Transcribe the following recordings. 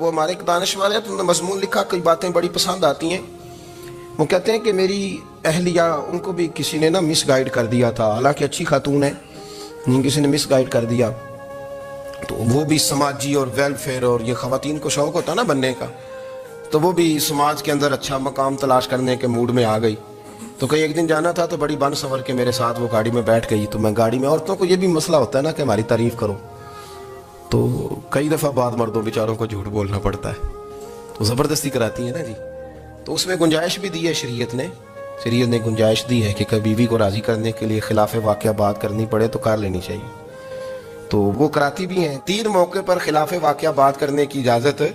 وہ ہمارے ایک دانش والے ہیں، تو انہوں نے مضمون لکھا، کئی باتیں بڑی پسند آتی ہیں۔ وہ کہتے ہیں کہ میری اہلیہ، ان کو بھی کسی نے مس گائیڈ کر دیا تھا، حالانکہ اچھی خاتون ہے، کسی نے مس گائیڈ کر دیا، تو وہ بھی سماجی اور ویلفیئر، اور یہ خواتین کو شوق ہوتا نا بننے کا، تو وہ بھی سماج کے اندر اچھا مقام تلاش کرنے کے موڈ میں آ گئی۔ تو کہیں ایک دن جانا تھا تو بڑی بن سنور کے میرے ساتھ وہ گاڑی میں بیٹھ گئی۔ تو میں گاڑی میں، عورتوں کو یہ بھی مسئلہ ہوتا ہے نا کہ ہماری تعریف کرو، تو کئی دفعہ بعد مردوں بیچاروں کو جھوٹ بولنا پڑتا ہے، تو زبردستی کراتی ہے نا جی۔ تو اس میں گنجائش بھی دی ہے شریعت نے گنجائش دی ہے کہ کبھی بیوی کو راضی کرنے کے لیے خلاف واقعہ بات کرنی پڑے تو کر لینی چاہیے، تو وہ کراتی بھی ہیں۔ 3 موقع پر خلاف واقعہ بات کرنے کی اجازت ہے،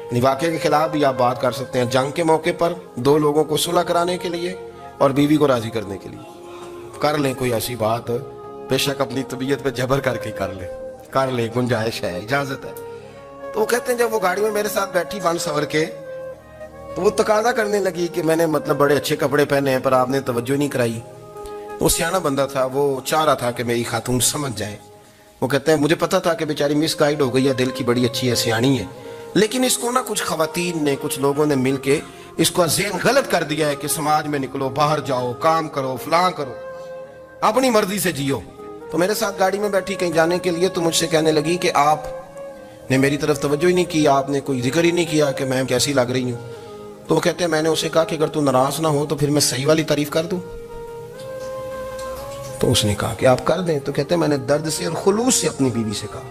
یعنی واقعے کے خلاف بھی آپ بات کر سکتے ہیں۔ جنگ کے موقع پر 2 لوگوں کو صلح کرانے کے لیے اور بیوی کو راضی کرنے کے لیے کر لیں کوئی ایسی بات، بے شک اپنی طبیعت پہ جبر کر کے کر لیں، گنجائش ہے، اجازت ہے۔ تو وہ کہتے ہیں جب وہ گاڑی میں میرے ساتھ بیٹھی بن سنور کے، تو وہ تقاضا کرنے لگی کہ میں نے بڑے اچھے کپڑے پہنے ہیں پر آپ نے توجہ نہیں کرائی۔ وہ سیانا بندہ تھا، وہ چاہ رہا تھا کہ میری خاتون سمجھ جائے۔ وہ کہتے ہیں مجھے پتا تھا کہ بیچاری مس گائیڈ ہو گئی ہے، دل کی بڑی اچھی ہے، سیانی ہے، لیکن اس کو کچھ خواتین نے، کچھ لوگوں نے مل کے اس کو ذہن غلط کر دیا ہے کہ سماج میں نکلو، باہر جاؤ، کام کرو، فلاں کرو، اپنی مرضی سے جیو۔ تو میرے ساتھ گاڑی میں بیٹھی کہیں جانے کے لیے، تو مجھ سے کہنے لگی کہ آپ نے میری طرف توجہ ہی نہیں کی، آپ نے کوئی ذکر ہی نہیں کیا کہ میں کیسی لگ رہی ہوں۔ تو وہ کہتے ہیں میں نے اسے کہا کہ اگر تو ناراض نہ ہو تو پھر میں صحیح والی تعریف کر دوں۔ تو اس نے کہا کہ آپ کر دیں۔ تو کہتے ہیں میں نے درد سے اور خلوص سے اپنی بیوی سے کہا،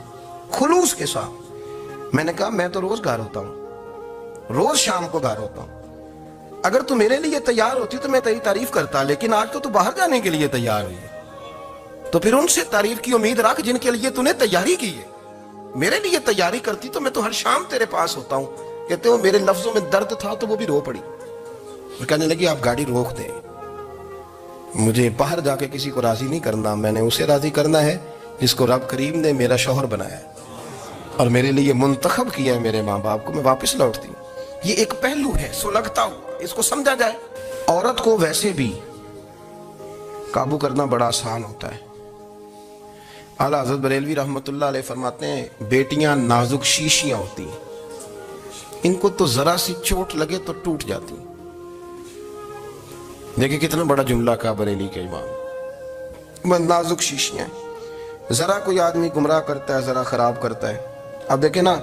خلوص کے ساتھ میں نے کہا میں تو روز گھر ہوتا ہوں، روز شام کو گھر ہوتا ہوں، اگر تو میرے لیے تیار ہوتی تو میں تیری تعریف کرتا، لیکن آج تو باہر جانے کے لیے تیار ہوئی ہے، تو پھر ان سے تعریف کی امید رکھ جن کے لیے تو نے تیاری کی ہے۔ میرے لیے تیاری کرتی تو میں تو ہر شام تیرے پاس ہوتا ہوں۔ کہتے ہو میرے لفظوں میں درد تھا تو وہ بھی رو پڑی، اور کہنے لگی آپ گاڑی روک دیں، مجھے باہر جا کے کسی کو راضی نہیں کرنا، میں نے اسے راضی کرنا ہے جس کو رب کریم نے میرا شوہر بنایا ہے اور میرے لیے منتخب کیا ہے میرے ماں باپ کو۔ میں واپس لوٹتی ہوں۔ یہ ایک پہلو ہے سلگتا ہوا، اس کو سمجھا جائے۔ عورت کو ویسے بھی قابو کرنا بڑا آسان ہوتا ہے۔ اعلیٰ حضرت بریلوی رحمۃ اللہ علیہ فرماتے ہیں بیٹیاں نازک شیشیاں ہوتی ہیں، ان کو تو ذرا سی چوٹ لگے تو ٹوٹ جاتی ہیں۔ دیکھیں کتنا بڑا جملہ کہا بریلی کے امام، نازک شیشیاں، ذرا کوئی آدمی گمراہ کرتا ہے، ذرا خراب کرتا ہے۔ اب دیکھیں نا،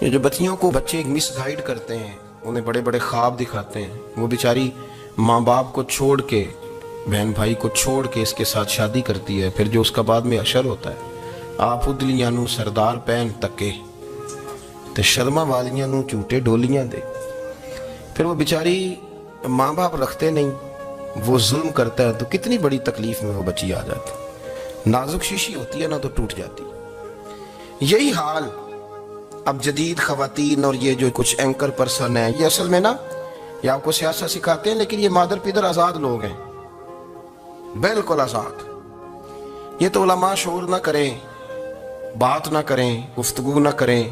یہ جو بچیوں کو بچے مس گائیڈ کرتے ہیں، انہیں بڑے بڑے خواب دکھاتے ہیں، وہ بیچاری ماں باپ کو چھوڑ کے، بہن بھائی کو چھوڑ کے اس کے ساتھ شادی کرتی ہے، پھر جو اس کا بعد میں اشر ہوتا ہے، آپ ادلیاں نو سردار پہن تکے تے شرما والیاں نو جھوٹے ڈولیاں دے۔ پھر وہ بیچاری ماں باپ رکھتے نہیں، وہ ظلم کرتا ہے، تو کتنی بڑی تکلیف میں وہ بچی آ جاتی۔ نازک شیشی ہوتی ہے نا تو ٹوٹ جاتی۔ یہی حال اب جدید خواتین اور یہ جو کچھ اینکر پرسن ہیں، یہ اصل میں نا یہ آپ کو سیاست سکھاتے ہیں، لیکن یہ مادر پیدر آزاد لوگ ہیں، بالکل آزاد۔ یہ تو علماء شعور نہ کریں، بات نہ کریں، گفتگو نہ کریں،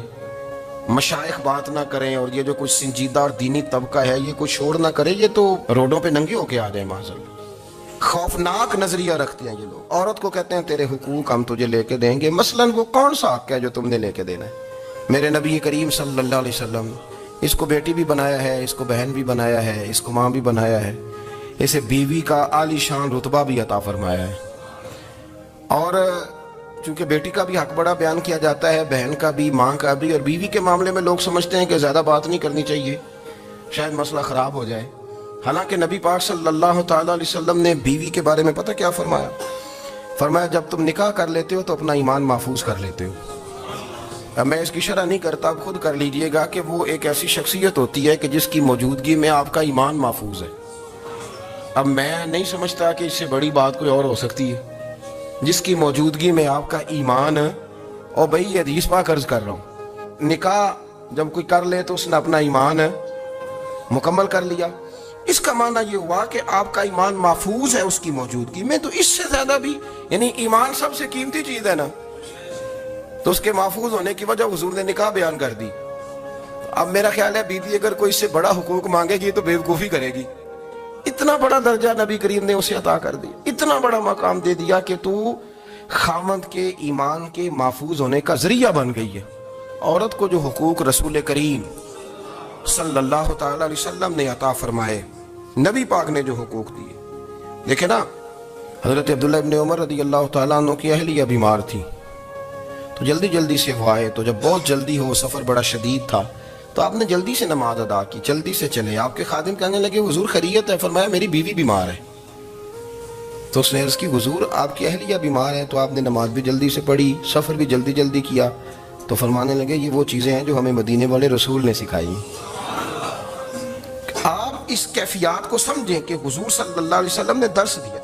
مشائخ بات نہ کریں، اور یہ جو کچھ سنجیدہ اور دینی طبقہ ہے یہ کچھ شور نہ کرے، یہ تو روڈوں پہ ننگے ہو کے آ جائیں معاذ اللہ۔ خوفناک نظریہ رکھتے ہیں یہ لوگ۔ عورت کو کہتے ہیں تیرے حقوق ہم تجھے لے کے دیں گے، مثلاً وہ کون سا حق ہے جو تم نے لے کے دینا ہے؟ میرے نبی کریم صلی اللہ علیہ وسلم اس کو بیٹی بھی بنایا ہے، اس کو بہن بھی بنایا ہے، اس کو ماں بھی بنایا ہے، اسے بیوی کا عالی شان رتبہ بھی عطا فرمایا ہے۔ اور چونکہ بیٹی کا بھی حق بڑا بیان کیا جاتا ہے، بہن کا بھی، ماں کا بھی، اور بیوی کے معاملے میں لوگ سمجھتے ہیں کہ زیادہ بات نہیں کرنی چاہیے، شاید مسئلہ خراب ہو جائے۔ حالانکہ نبی پاک صلی اللہ تعالیٰ علیہ وسلم نے بیوی کے بارے میں پتہ کیا فرمایا؟ فرمایا جب تم نکاح کر لیتے ہو تو اپنا ایمان محفوظ کر لیتے ہو۔ اب میں اس کی شرح نہیں کرتا، اب خود کر لیجئے گا کہ وہ ایک ایسی شخصیت ہوتی ہے کہ جس کی موجودگی میں آپ کا ایمان محفوظ ہے۔ اب میں نہیں سمجھتا کہ اس سے بڑی بات کوئی اور ہو سکتی ہے، جس کی موجودگی میں آپ کا ایمان، اور بھائی یہ حدیث پاک عرض کر رہا ہوں، نکاح جب کوئی کر لے تو اس نے اپنا ایمان مکمل کر لیا۔ اس کا معنی یہ ہوا کہ آپ کا ایمان محفوظ ہے اس کی موجودگی میں، تو اس سے زیادہ بھی، یعنی ایمان سب سے قیمتی چیز ہے نا، تو اس کے محفوظ ہونے کی وجہ حضور نے نکاح بیان کر دی۔ اب میرا خیال ہے بیوی اگر کوئی اس سے بڑا حقوق مانگے گی تو بیوقوفی کرے گی۔ اتنا بڑا درجہ نبی کریم نے اسے عطا کر دیا، اتنا بڑا مقام دے دیا کہ تو خاوند کے ایمان کے محفوظ ہونے کا ذریعہ بن گئی ہے۔ عورت کو جو حقوق رسول کریم صلی اللہ تعالی علیہ وسلم نے عطا فرمائے، نبی پاک نے جو حقوق دیے، دیکھیں نا، حضرت عبداللہ ابن عمر رضی اللہ تعالیٰ عنہ کی اہلیہ بیمار تھی، تو جلدی جلدی سے وہ آئے، تو جب بہت جلدی ہو، سفر بڑا شدید تھا، تو آپ نے جلدی سے نماز ادا کی، جلدی سے چلے۔ آپ کے خادم کہنے لگے حضور خیریت ہے؟ فرمایا میری بیوی بیمار ہے۔ تو اس نے عرض کی حضور آپ کی اہلیہ بیمار ہے، تو آپ نے نماز بھی جلدی سے پڑھی، سفر بھی جلدی جلدی کیا۔ تو فرمانے لگے یہ وہ چیزیں ہیں جو ہمیں مدینے والے رسول نے سکھائی۔ آپ اس کیفیات کو سمجھیں کہ حضور صلی اللہ علیہ وسلم نے درس دیا۔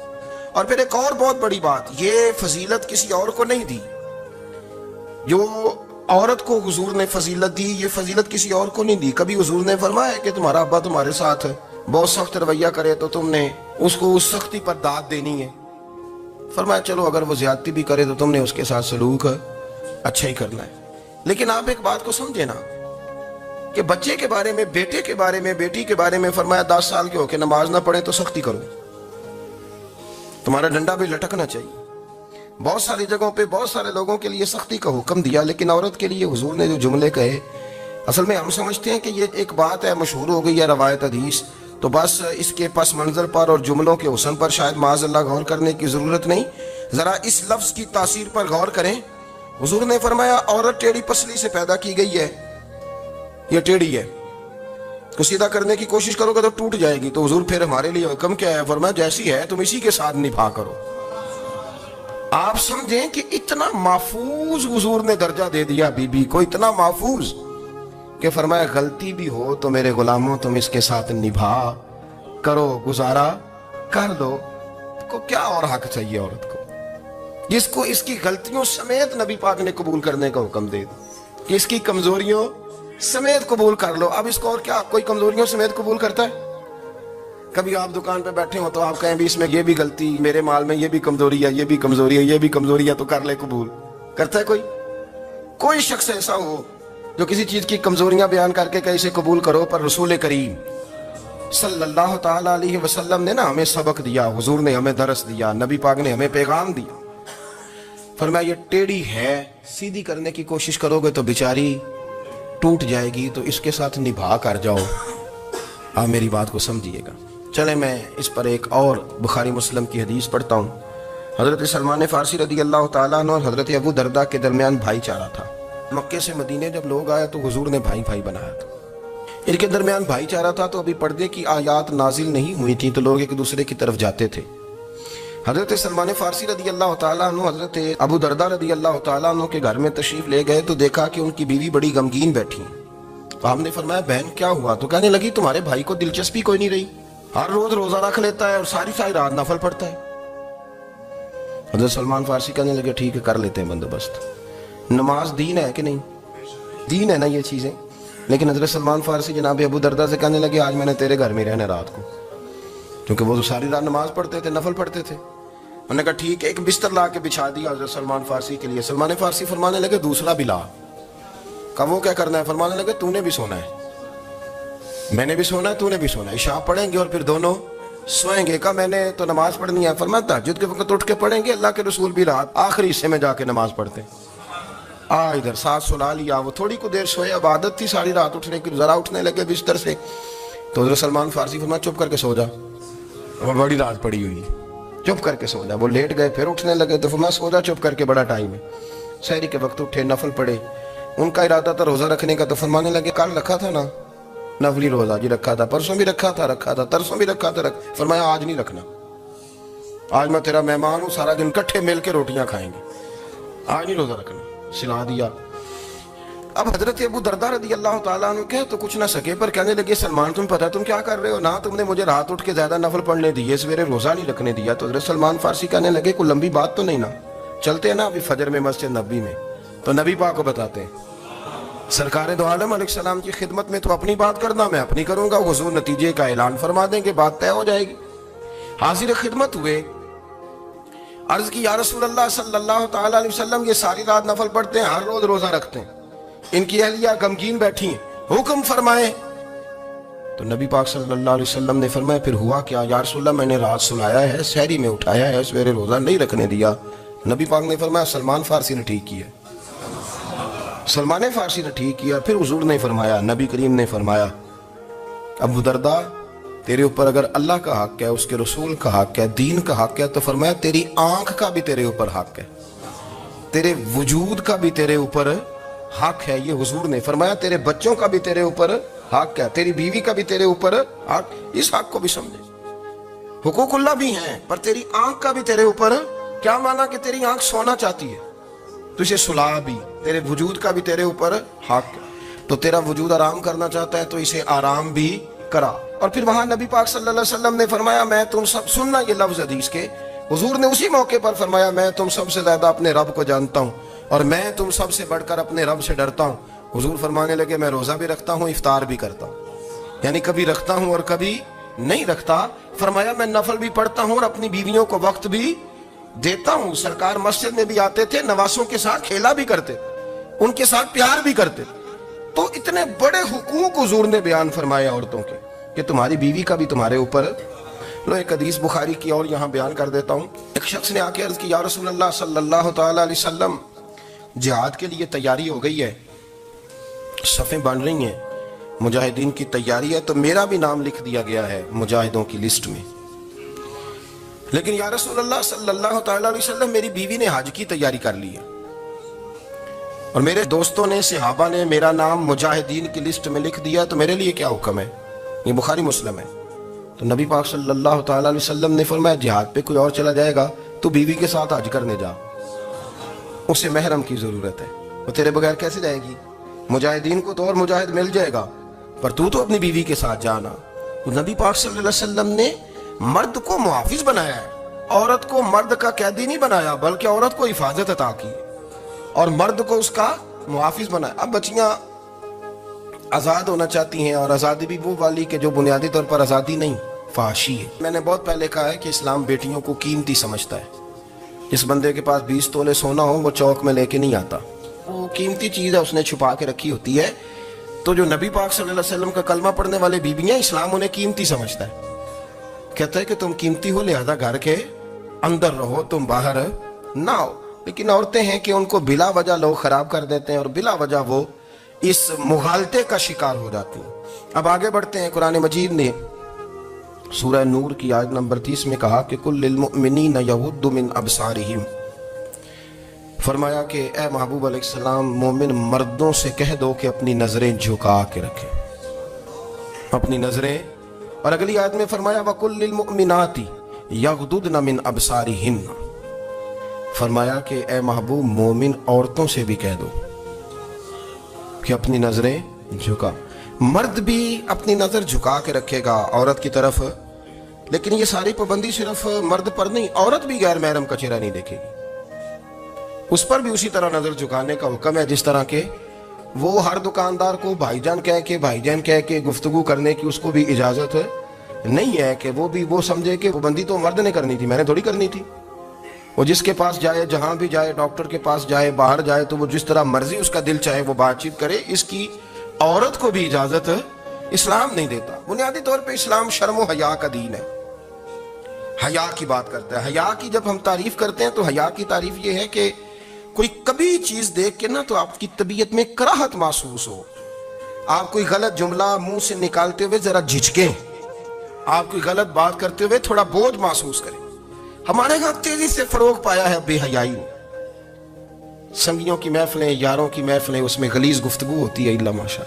اور پھر ایک اور بہت بڑی بات، یہ فضیلت کسی اور کو نہیں دی، جو عورت کو حضور نے فضیلت دی، یہ فضیلت کسی اور کو نہیں دی۔ کبھی حضور نے فرمایا کہ تمہارا ابا تمہارے ساتھ بہت سخت رویہ کرے تو تم نے اس کو اس سختی پر داد دینی ہے؟ فرمایا چلو اگر وہ زیادتی بھی کرے تو تم نے اس کے ساتھ سلوک اچھا ہی کرنا ہے۔ لیکن آپ ایک بات کو سمجھے نا کہ بچے کے بارے میں، بیٹے کے بارے میں، بیٹی کے بارے میں فرمایا 10 سال کے ہو کے نماز نہ پڑھے تو سختی کرو، تمہارا ڈنڈا بھی لٹکنا چاہیے۔ بہت ساری جگہوں پہ بہت سارے لوگوں کے لیے سختی کا حکم دیا، لیکن عورت کے لیے حضور نے جو جملے کہے، اصل میں ہم سمجھتے ہیں کہ یہ ایک بات ہے، مشہور ہو گئی ہے روایت حدیث، تو بس اس کے پس منظر پر اور جملوں کے حسن پر شاید معاذ اللہ غور کرنے کی ضرورت نہیں۔ ذرا اس لفظ کی تاثیر پر غور کریں۔ حضور نے فرمایا عورت ٹیڑھی پسلی سے پیدا کی گئی ہے، یہ ٹیڑھی ہے، کو سیدھا کرنے کی کوشش کرو گے تو ٹوٹ جائے گی۔ تو حضور پھر ہمارے لیے حکم کیا ہے؟ فرمایا جیسی ہے تم اسی کے ساتھ نبھا کرو۔ آپ سمجھیں کہ اتنا محفوظ حضور نے درجہ دے دیا بی بی کو، اتنا محفوظ کہ فرمایا غلطی بھی ہو تو میرے غلاموں تم اس کے ساتھ نبھا کرو، گزارا کر دو۔ کو کیا اور حق چاہیے عورت کو، جس کو اس کی غلطیوں سمیت نبی پاک نے قبول کرنے کا حکم دے دیا کہ اس کی کمزوریوں سمیت قبول کر لو۔ اب اس کو اور کیا کوئی کمزوریوں سمیت قبول کرتا ہے؟ کبھی آپ دکان پہ بیٹھے ہو تو آپ کہیں بھی اس میں یہ بھی غلطی، میرے مال میں یہ بھی کمزوری ہے، یہ بھی کمزوری ہے، یہ بھی کمزوری ہے، تو کر لے قبول؟ کرتا ہے کوئی؟ کوئی شخص ایسا ہو جو کسی چیز کی کمزوریاں بیان کر کے کہ اسے قبول کرو؟ پر رسول کریم صلی اللہ تعالی علیہ وسلم نے نا ہمیں سبق دیا، حضور نے ہمیں درس دیا، نبی پاک نے ہمیں پیغام دیا۔ فرمایا یہ ٹیڑھی ہے، سیدھی کرنے کی کوشش کرو گے تو بیچاری ٹوٹ جائے گی، تو اس کے ساتھ نبھا کر جاؤ۔ آپ میری بات کو سمجھیے گا۔ چلے میں اس پر ایک اور بخاری مسلم کی حدیث پڑھتا ہوں۔ حضرت سلمان فارسی رضی اللہ تعالیٰ عنہ اور حضرت ابو درداء کے درمیان بھائی چارہ تھا۔ مکے سے مدینے جب لوگ آئے تو حضور نے بھائی بھائی بنایا تھا، ان کے درمیان بھائی چارہ تھا، تو ابھی پردے کی آیات نازل نہیں ہوئی تھیں، تو لوگ ایک دوسرے کی طرف جاتے تھے۔ حضرت سلمان فارسی رضی اللہ تعالیٰ عنہ حضرت ابو درداء رضی اللہ تعالیٰ عنہ کے گھر میں تشریف لے گئے تو دیکھا کہ ان کی بیوی بڑی غمگین بیٹھی ہیں۔ تو ہم نے فرمایا بہن کیا ہوا؟ تو کہنے لگی تمہارے بھائی کو دلچسپی کوئی نہیں رہی، ہر روز روزہ رکھ لیتا ہے اور ساری رات نفل پڑھتا ہے۔ حضرت سلمان فارسی کہنے لگے ٹھیک ہے کر لیتے ہیں بندوبست۔ نماز دین ہے کہ نہیں؟ دین ہے نا یہ چیزیں۔ لیکن حضرت سلمان فارسی جناب ابو درداء سے کہنے لگے آج میں نے تیرے گھر میں رہنا رات کو، کیونکہ وہ تو ساری رات نماز پڑھتے تھے، نفل پڑھتے تھے۔ انہوں نے کہا ٹھیک ہے، ایک بستر لا کے بچھا دیا حضرت سلمان فارسی کے لیے۔ سلمان فارسی فرمانے لگے دوسرا بھی لا۔ کہا وہ کیا کرنا ہے؟ فرمانے لگے تو نے بھی سونا ہے، میں نے بھی سونا ہے، تو نے بھی سونا ہے، عشاء پڑھیں گے اور پھر دونوں سوئیں گے۔ کہا میں نے تو نماز پڑھنی ہے۔ فرمایا تہجد کے وقت اٹھ کے پڑھیں گے، اللہ کے رسول بھی رات آخری حصے میں جا کے نماز پڑھتے ہیں۔ ادھر ساتھ سلا لیا، وہ تھوڑی کو دیر سوئے، اب عادت تھی ساری رات اٹھنے کی، ذرا اٹھنے لگے بستر سے تو حضرت سلمان فارسی فرمایا چپ کر کے سو جا، وہ بڑی رات پڑی ہوئی، چپ کر کے سو جا۔ وہ لیٹ گئے، پھر اٹھنے لگے تو فرمایا سو جا چپ کر کے، بڑا ٹائم ہے۔ سحری کے وقت اٹھے، نفل پڑھے، ان کا ارادہ تھا روزہ رکھنے کا، تو فرمانے لگے کل رکھا تھا نا نفلی روزہ؟ جی رکھا تھا۔ پرسوں بھی رکھا تھا، ترسوں بھی رکھا تھا۔ فرمایا آج نہیں رکھنا، آج میں تیرا مہمان ہوں، سارا دن کٹھے مل کے روٹیاں کھائیں گے، آج نہیں روزہ رکھنا، سلا دیا۔ اب حضرت ابو درداء رضی اللہ تعالیٰ عنہ کہہ تو کچھ نہ سکے، پر کہنے لگے سلمان تم پتہ تم کیا کر رہے ہو، نہ تم نے مجھے رات اٹھ کے زیادہ نفل پڑھنے دیے، سویرے روزہ نہیں رکھنے دیا۔ تو حضرت سلمان فارسی کہنے لگے کوئی لمبی بات تو نہیں نا، چلتے ہیں نا ابھی فجر میں مسجد نبی میں، تو نبی پاک کو بتاتے ہیں سرکار دو عالم علیہ السلام کی خدمت میں تو اپنی بات کرنا میں اپنی کروں گا، حضور نتیجے کا اعلان فرما دیں گے، بات طے ہو جائے گی۔ حاضر خدمت ہوئے، عرض کی یا رسول اللہ صلی اللہ تعالی علیہ وسلم یہ ساری رات نفل پڑھتے ہیں، ہر روز روزہ رکھتے ہیں، ان کی اہلیہ غمگین بیٹھی ہیں، حکم فرمائیں۔ تو نبی پاک صلی اللہ علیہ وسلم نے فرمایا پھر ہوا کیا؟ یا رسول اللہ میں نے رات سلایا ہے، سحری میں اٹھایا ہے، سویرے روزہ نہیں رکھنے دیا۔ نبی پاک نے فرمایا سلمان فارسی نے ٹھیک کیا۔ سلمان فارسی نے ٹھیک کیا. پھر حضور نے فرمایا, نبی کریم نے فرمایا, ابو درداء تیرے اوپر اگر اللہ کا حق ہے, اس کے رسول کا حق ہے, دین کا حق ہے, تو فرمایا تیری آنکھ کا بھی تیرے اوپر حق ہے, تیرے وجود کا بھی تیرے اوپر حق ہے. یہ حضور نے فرمایا. تیرے بچوں کا بھی تیرے اوپر حق ہے, تیری بیوی کا بھی تیرے اوپر حق. اس حق کو بھی سمجھے. حقوق اللہ بھی ہیں, پر تیری آنکھ کا بھی تیرے اوپر. کیا مانا کہ تیری آنکھ سونا چاہتی ہے تو اسے سلا بھی. تیرے وجود کا بھی تیرے اوپر حق ہے, تو تیرا وجود آرام کرنا چاہتا ہے تو اسے آرام بھی کرا. اور پھر وہاں نبی پاک صلی اللہ علیہ وسلم نے فرمایا, میں تم سب سننا یہ لفظ حدیث کے, حضور نے اسی موقع پر فرمایا, میں تم سب سے زیادہ اپنے رب کو جانتا ہوں اور میں تم سب سے بڑھ کر اپنے رب سے ڈرتا ہوں. حضور فرمانے لگے, میں روزہ بھی رکھتا ہوں, افطار بھی کرتا ہوں, یعنی کبھی رکھتا ہوں اور کبھی نہیں رکھتا. فرمایا میں نفل بھی پڑھتا ہوں اور اپنی بیویوں کو وقت بھی دیتا ہوں. سرکار مسجد میں بھی آتے تھے, نواسوں کے ساتھ کھیلا بھی کرتے, ان کے ساتھ پیار بھی کرتے. تو اتنے بڑے حقوق حضور نے بیان فرمایا عورتوں کے, کہ تمہاری بیوی کا بھی تمہارے اوپر. لو ایک حدیث بخاری کی اور یہاں بیان کر دیتا ہوں. ایک شخص نے آ کے عرض کی, یا رسول اللہ صلی اللہ تعالی علیہ وسلم, جہاد کے لیے تیاری ہو گئی ہے, صفیں بن رہی ہیں, مجاہدین کی تیاری ہے, تو میرا بھی نام لکھ دیا گیا ہے مجاہدوں کی لسٹ میں, لیکن یا رسول اللہ صلی اللہ تعالی علیہ وسلم, میری بیوی نے حج کی تیاری کر لی ہے اور میرے دوستوں نے, صحابہ نے میرا نام مجاہدین کی لسٹ میں لکھ دیا, تو میرے لیے کیا حکم ہے؟ یہ بخاری مسلم ہے. تو نبی پاک صلی اللہ تعالی علیہ وسلم نے فرمایا, جہاد پہ کوئی اور چلا جائے گا تو بیوی کے ساتھ حج کرنے جا, اسے محرم کی ضرورت ہے, وہ تیرے بغیر کیسے جائے گی؟ مجاہدین کو تو اور مجاہد مل جائے گا, پر تو اپنی بیوی کے ساتھ جانا. تو نبی پاک صلی اللہ علیہ وسلم نے مرد کو محافظ بنایا ہے, عورت کو مرد کا قیدی نہیں بنایا, بلکہ عورت کو حفاظت عطا کی اور مرد کو اس کا محافظ بنایا. اب بچیاں آزاد ہونا چاہتی ہیں, اور آزادی بھی وہ والی کہ جو بنیادی طور پر آزادی نہیں, فحاشی ہے. میں نے بہت پہلے کہا ہے کہ اسلام بیٹیوں کو قیمتی سمجھتا ہے. جس بندے کے پاس 20 تولے سونا ہو وہ چوک میں لے کے نہیں آتا, وہ قیمتی چیز ہے, اس نے چھپا کے رکھی ہوتی ہے. تو جو نبی پاک صلی اللہ علیہ وسلم کا کلمہ پڑھنے والے بیویاں, اسلام انہیں قیمتی سمجھتا ہے. کہتا ہے کہ تم قیمتی ہو, لہذا گھر کے اندر رہو, تم باہر نہ ہو. لیکن عورتیں ہیں کہ ان کو بلا وجہ لوگ خراب کر دیتے ہیں اور بلا وجہ وہ اس مغالطے کا شکار ہو جاتی ہیں. اب آگے بڑھتے ہیں. قرآن مجید نے سورہ نور کی آیت نمبر 30 میں کہا کہ کل للمؤمنین یغضوا من ابصارہم, فرمایا کہ اے محبوب علیہ السلام, مومن مردوں سے کہہ دو کہ اپنی نظریں جھکا کے رکھیں, اپنی نظریں. اور اگلی آیت میں فرمایا وَقُلْ لِلْمُؤْمِنَاتِ يَغْضُضْنَ مِنْ أَبْصَارِهِنَّ, فرمایا کہ اے محبوب مومن عورتوں سے بھی کہہ دو کہ اپنی نظریں جھکا. مرد بھی اپنی نظر جھکا کے رکھے گا عورت کی طرف, لیکن یہ ساری پابندی صرف مرد پر نہیں, عورت بھی غیر محرم کا چہرہ نہیں دیکھے گی, اس پر بھی اسی طرح نظر جھکانے کا حکم ہے. جس طرح کہ وہ ہر دکاندار کو بھائی جان کہہ کے گفتگو کرنے کی اس کو بھی اجازت نہیں ہے کہ وہ بھی وہ سمجھے کہ پابندی تو مرد نے کرنی تھی, میں نے تھوڑی کرنی تھی. وہ جس کے پاس جائے, جہاں بھی جائے, ڈاکٹر کے پاس جائے, باہر جائے, تو وہ جس طرح مرضی اس کا دل چاہے وہ بات چیت کرے, اس کی عورت کو بھی اجازت اسلام نہیں دیتا. بنیادی طور پہ اسلام شرم و حیا کا دین ہے, حیا کی بات کرتا ہے. حیا کی جب ہم تعریف کرتے ہیں تو حیا کی تعریف یہ ہے کہ کوئی کبھی چیز دیکھ کے نا تو آپ کی طبیعت میں کراہت محسوس ہو, آپ کوئی غلط جملہ منہ سے نکالتے ہوئے ذرا جھجکیں, آپ کوئی غلط بات کرتے ہوئے تھوڑا بوجھ محسوس کریں. ہمارے ہاں تیزی سے فروغ پایا ہے بے حیائی. سنگیوں کی محفلیں, یاروں کی محفلیں, اس میں غلیظ گفتگو ہوتی ہے. اللہ ماشاء,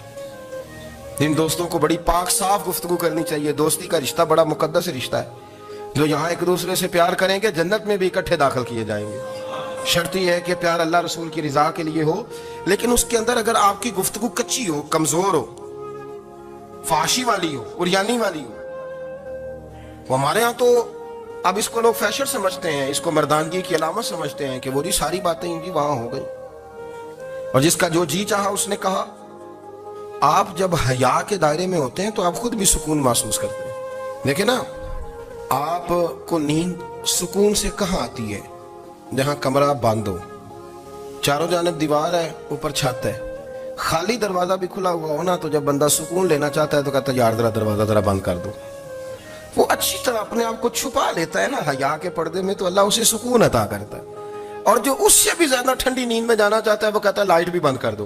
ان دوستوں کو بڑی پاک صاف گفتگو کرنی چاہیے. دوستی کا رشتہ بڑا مقدس رشتہ ہے, جو یہاں ایک دوسرے سے پیار کریں گے جنت میں بھی اکٹھے داخل کیے جائیں گے. شرط یہ ہے کہ پیار اللہ رسول کی رضا کے لیے ہو, لیکن اس کے اندر اگر آپ کی گفتگو کچی ہو, کمزور ہو, فحاشی والی ہو, عریانی والی ہو. وہ ہمارے ہاں تو اب اس کو لوگ فیشن سمجھتے ہیں, اس کو مردانگی کی علامت سمجھتے ہیں کہ وہ جی ساری باتیں جی وہاں ہو گئی, اور جس کا جو جی چاہا اس نے کہا. آپ جب حیا کے دائرے میں ہوتے ہیں تو آپ خود بھی سکون محسوس کرتے ہیں. دیکھیں نا, آپ کو نیند سکون سے کہاں آتی ہے؟ جہاں کمرہ بند ہو, چاروں جانب دیوار ہے, اوپر چھت ہے, خالی دروازہ بھی کھلا ہوا ہونا, تو جب بندہ سکون لینا چاہتا ہے تو کہتا ہے یار ذرا دروازہ ذرا بند کر دو. وہ اچھی طرح اپنے آپ کو چھپا لیتا ہے نا حیا کے پردے میں, تو اللہ اسے سکون عطا کرتا ہے. اور جو اس سے بھی زیادہ ٹھنڈی نیند میں جانا چاہتا ہے وہ کہتا ہے لائٹ بھی بند کر دو,